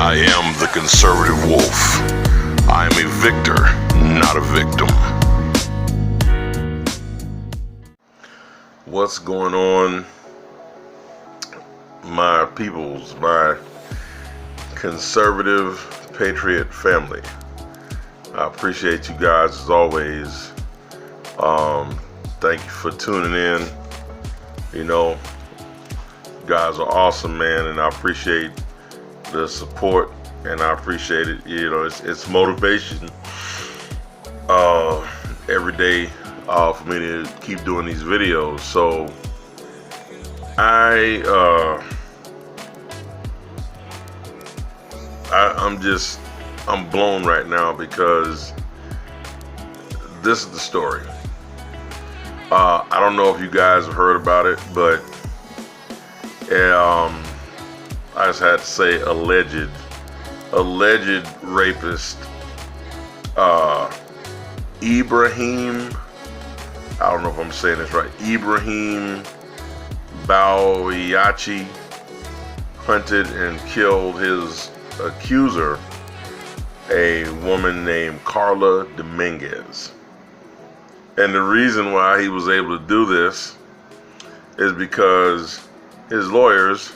I am the conservative wolf. I am a victor, not a victim. What's going on, my peoples, my conservative patriot family? I appreciate you guys as always. Thank you for tuning in. You know, you guys are awesome, man, and I appreciate the support, and I appreciate it. You know, it's motivation every day for me to keep doing these videos. So I'm blown right now because this is the story. I don't know if you guys have heard about it, but I just had to say alleged rapist Ibrahim, I don't know if I'm saying this right, Ibrahim Baoyachi hunted and killed his accuser, a woman named Carla Dominguez. And the reason why he was able to do this is because his lawyers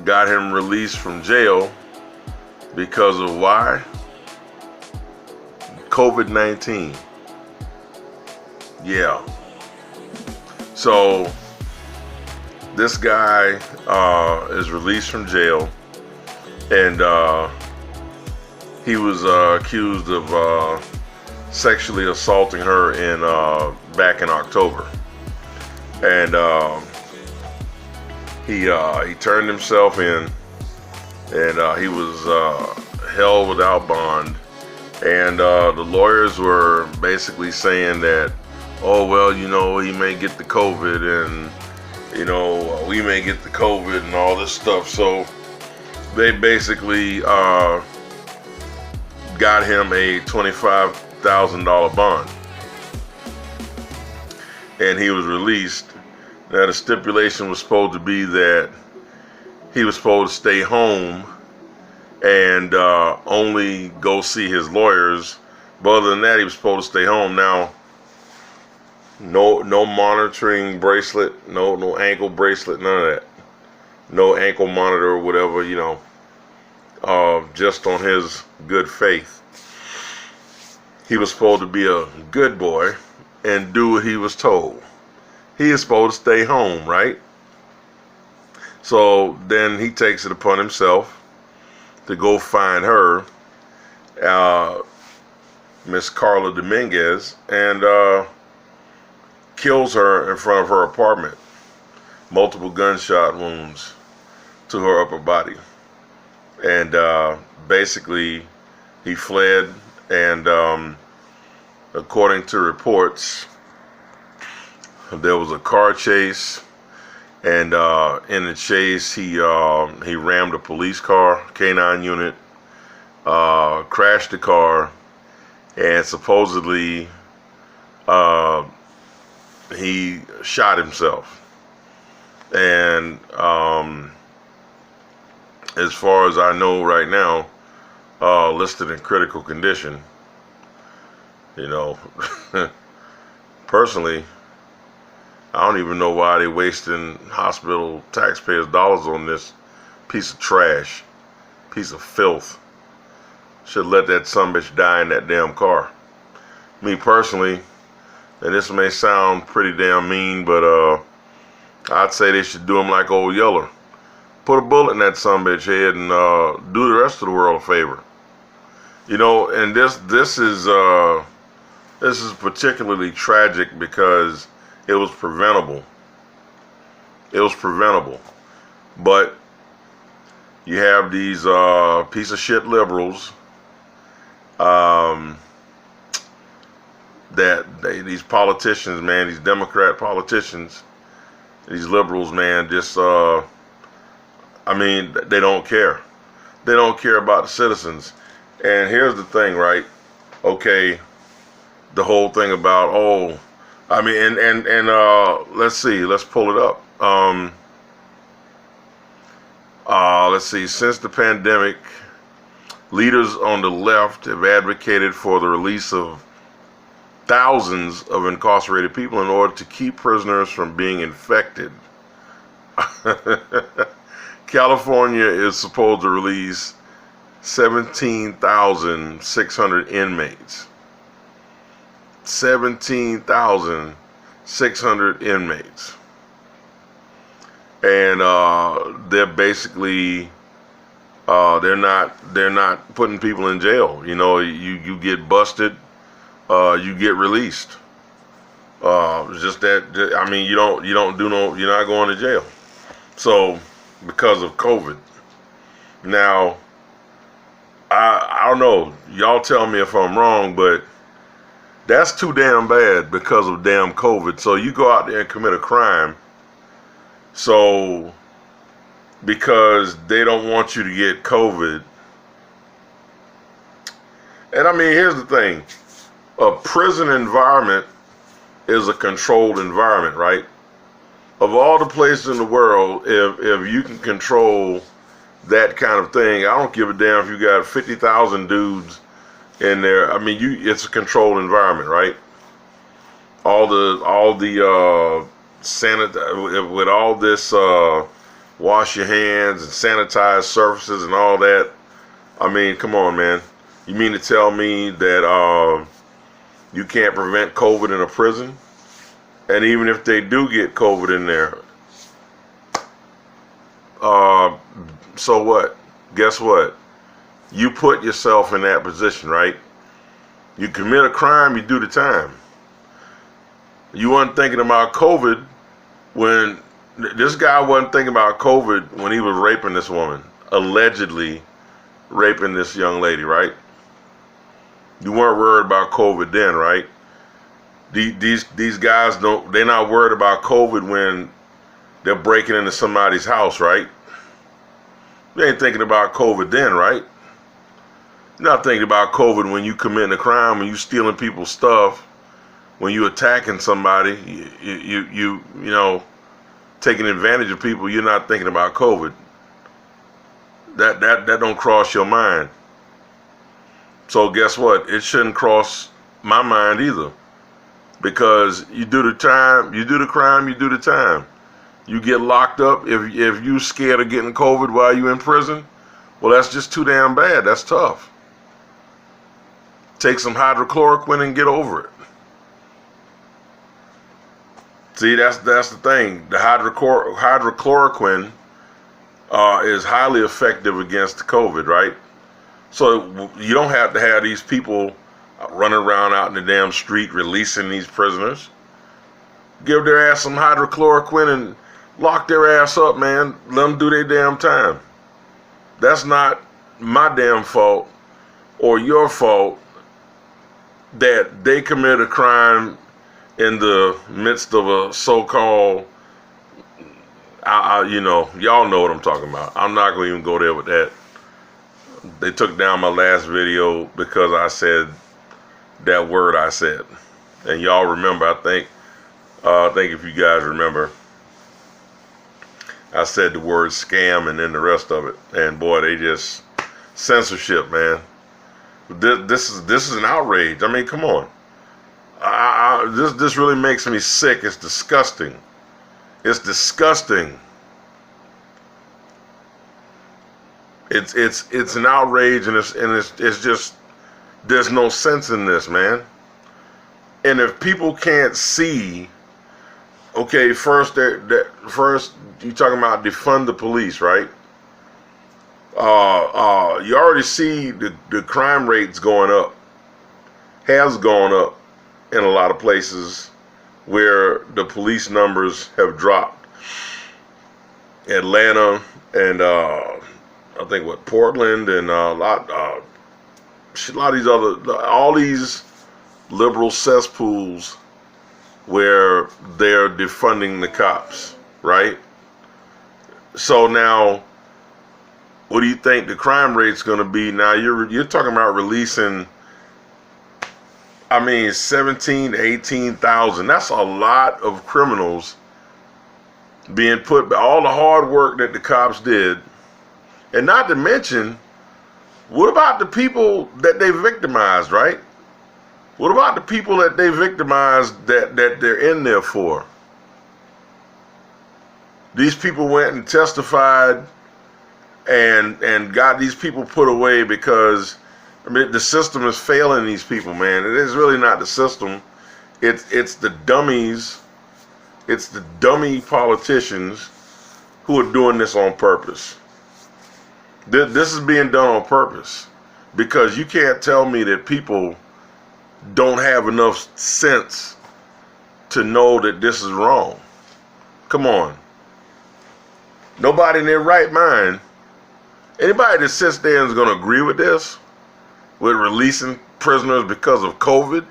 got him released from jail because of why? COVID-19. Yeah. So this guy is released from jail, and he was accused of sexually assaulting her back in October, and he turned himself in, and he was held without bond. And the lawyers were basically saying that, oh, well, you know, he may get the COVID, and, you know, we may get the COVID and all this stuff. So they basically got him a $25,000 bond, and he was released. Now, the stipulation was supposed to be that he was supposed to stay home and only go see his lawyers. But other than that, he was supposed to stay home. Now, no monitoring bracelet, no ankle bracelet, none of that. No ankle monitor or whatever, you know, just on his good faith. He was supposed to be a good boy and do what he was told. He is supposed to stay home, right? So then he takes it upon himself to go find her, Miss Carla Dominguez, and kills her in front of her apartment. Multiple gunshot wounds to her upper body. And basically, he fled, and according to reports, there was a car chase, and in the chase, he rammed a police car, K9 unit, crashed the car, and supposedly he shot himself. And as far as I know right now, listed in critical condition. You know, personally, I don't even know why they're wasting hospital taxpayers' dollars on this piece of trash, piece of filth. Should let that sumbitch die in that damn car. Me personally, and this may sound pretty damn mean, but I'd say they should do him like Old Yeller. Put a bullet in that sumbitch head and do the rest of the world a favor. You know, and this is particularly tragic because it was preventable. It was preventable. But you have these piece of shit liberals these politicians, man, these Democrat politicians, these liberals, man, just I mean, they don't care. They don't care about the citizens. And here's the thing, right? Okay, the whole thing about, oh, I mean, and let's see, let's pull it up. Let's see, since the pandemic, Leaders on the left have advocated for the release of thousands of incarcerated people in order to keep prisoners from being infected. California is supposed to release 17,600 inmates. 17,600 inmates. And they're basically they're not putting people in jail. You know, you get busted, you get released. Just that, I mean, you don't do no, you're not going to jail. So because of COVID. Now, I don't know. Y'all tell me if I'm wrong, but that's too damn bad because of damn COVID. So you go out there and commit a crime. So because they don't want you to get COVID. And I mean, here's the thing. A prison environment is a controlled environment, right? Of all the places in the world, if you can control that kind of thing, I don't give a damn if you got 50,000 dudes in there. I mean, it's a controlled environment, right? All the with all this wash your hands and sanitize surfaces and all that. I mean, come on, man. You mean to tell me that you can't prevent COVID in a prison? And even if they do get COVID in there, so what? Guess what? You put yourself in that position, right? You commit a crime, you do the time. You weren't thinking about COVID when this guy wasn't thinking about COVID when he was raping this woman, allegedly raping this young lady, right? You weren't worried about COVID then, right? These guys they're not worried about COVID when they're breaking into somebody's house, right? You ain't thinking about COVID then, right? You're not thinking about COVID when you committing a crime, when you stealing people's stuff, when you attacking somebody, you know, taking advantage of people. You're not thinking about COVID. That don't cross your mind. So guess what? It shouldn't cross my mind either. Because you do the time, you do the crime, you do the time. You get locked up if you scared of getting COVID while you in prison. Well, that's just too damn bad. That's tough. Take some hydrochloroquine and get over it. See, that's the thing. The hydrochloroquine is highly effective against COVID, right? So you don't have to have these people running around out in the damn street releasing these prisoners. Give their ass some hydrochloroquine and lock their ass up, man. Let them do their damn time. That's not my damn fault or your fault that they commit a crime in the midst of a so-called, you know, y'all know what I'm talking about. I'm not going to even go there with that. They took down my last video because I said that word I said. And y'all remember, I think if you guys remember, I said the word scam and then the rest of it. And boy, they just censorship, man. This is an outrage. I mean, come on. This really makes me sick. It's disgusting. It's disgusting. It's an outrage, and it's just, there's no sense in this, man. And if people can't see, okay, first you talking about defund the police, right? You already see the crime rates going up, has gone up in a lot of places where the police numbers have dropped. Atlanta and I think Portland and a lot of these all these liberal cesspools where they're defunding the cops, right? So now, what do you think the crime rate's going to be? Now you're talking about releasing, I mean, 17 to 18,000. That's a lot of criminals being put by all the hard work that the cops did. And not to mention What about the people that they victimized, right? What about the people that they victimized that they're in there for? These people went and testified and got these people put away because, I mean, the system is failing these people, man. It is really not the system. It's the dummies. It's the dummy politicians who are doing this on purpose. This is being done on purpose because you can't tell me that people don't have enough sense to know that this is wrong. Come on. Nobody in their right mind, anybody that sits there and is going to agree with this, with releasing prisoners because of COVID,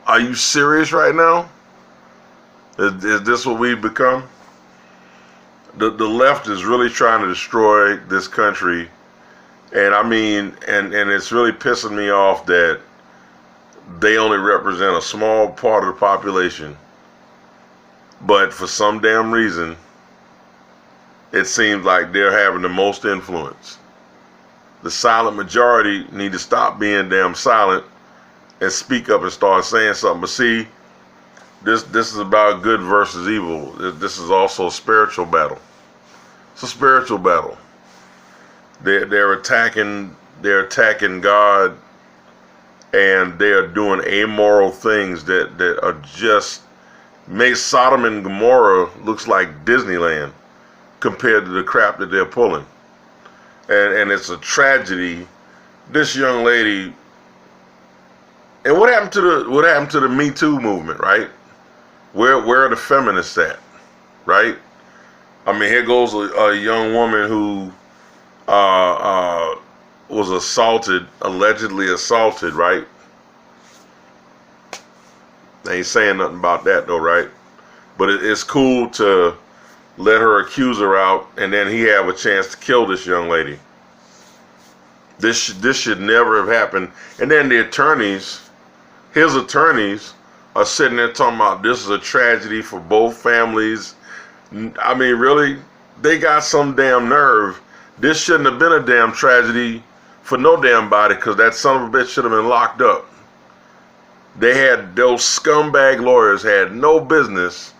are you serious right now? Is this what we've become? The left is really trying to destroy this country, and I mean, and it's really pissing me off that they only represent a small part of the population, but for some damn reason, it seems like they're having the most influence. The silent majority need to stop being damn silent and speak up and start saying something. But see, this is about good versus evil. This is also a spiritual battle. It's a spiritual battle. They're attacking God, and they are doing amoral things that are just make Sodom and Gomorrah looks like Disneyland compared to the crap that they're pulling. And it's a tragedy. This young lady, and what happened to the Me Too movement, right? Where are the feminists at, right? I mean, here goes a young woman who was assaulted, allegedly assaulted, right? They ain't saying nothing about that though, right? But it's cool to let her accuser out, and then he have a chance to kill this young lady. This should never have happened. And then the attorneys, his attorneys, are sitting there talking about this is a tragedy for both families. I mean, really, they got some damn nerve. This shouldn't have been a damn tragedy for no damn body, because that son of a bitch should have been locked up. Those scumbag lawyers had no business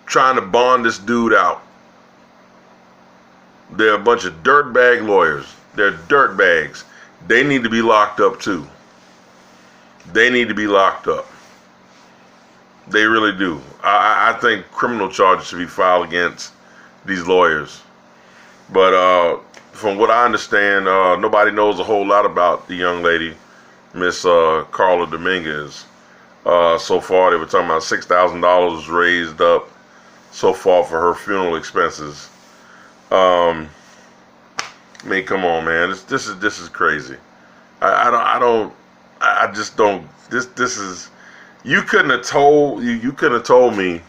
trying to bond this dude out. They're a bunch of dirtbag lawyers. They're dirtbags. They need to be locked up too. They need to be locked up. They really do. I think criminal charges should be filed against these lawyers. But from what I understand, nobody knows a whole lot about the young lady, Miss Carla Dominguez. So far, they were talking about $6,000 raised up so far for her funeral expenses. I mean, come on, man. This is crazy. I just don't. This is. You couldn't have told me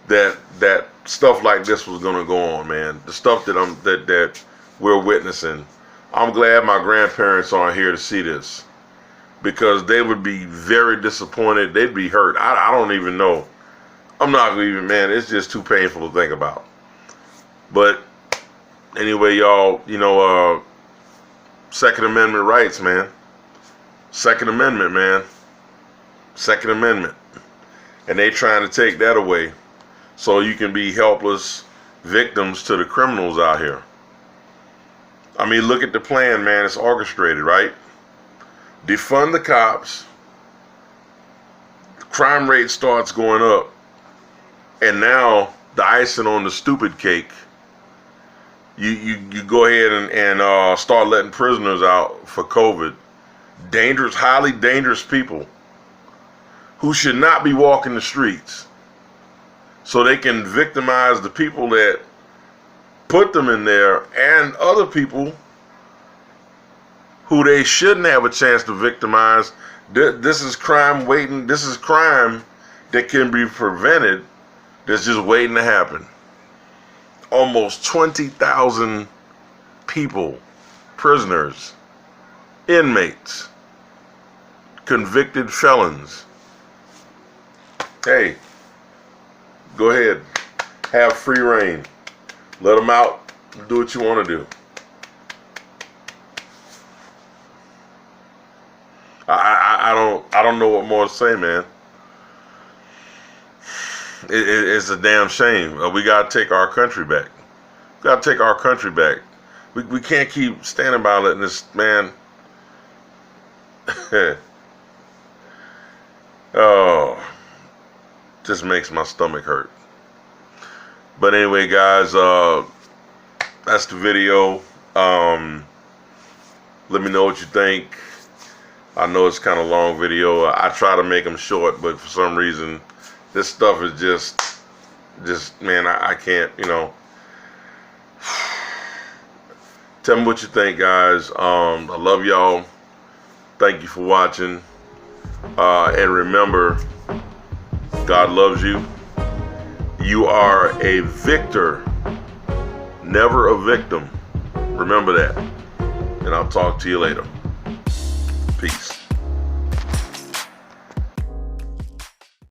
that stuff like this was gonna go on, man. The stuff that we're witnessing. I'm glad my grandparents aren't here to see this, because they would be very disappointed. They'd be hurt. I don't even know. I'm not gonna even, man. It's just too painful to think about. But anyway, y'all, Second Amendment rights, man. Second Amendment, man. Second Amendment. And they trying to take that away so you can be helpless victims to the criminals out here. I mean, look at the plan, man. It's orchestrated, right? Defund the cops. The crime rate starts going up. And now, the icing on the stupid cake, you go ahead and start letting prisoners out for COVID. Dangerous, highly dangerous people who should not be walking the streets, so they can victimize the people that put them in there and other people who they shouldn't have a chance to victimize. This is crime waiting. This is crime that can be prevented, that's just waiting to happen. Almost 20,000 people, prisoners, inmates, convicted felons. Hey, go ahead, have free reign. Let them out, do what you want to do. I don't know what more to say, man. It's a damn shame. We gotta take our country back. We gotta take our country back. We can't keep standing by letting this man. Oh, just makes my stomach hurt. But anyway, guys, that's the video. Let me know what you think. I know it's kind of long video. I try to make them short, but for some reason, this stuff is just man, I can't, you know. Tell me what you think, guys. I love y'all. Thank you for watching. And remember, God loves you. You are a victor, never a victim. Remember that. And I'll talk to you later. Peace.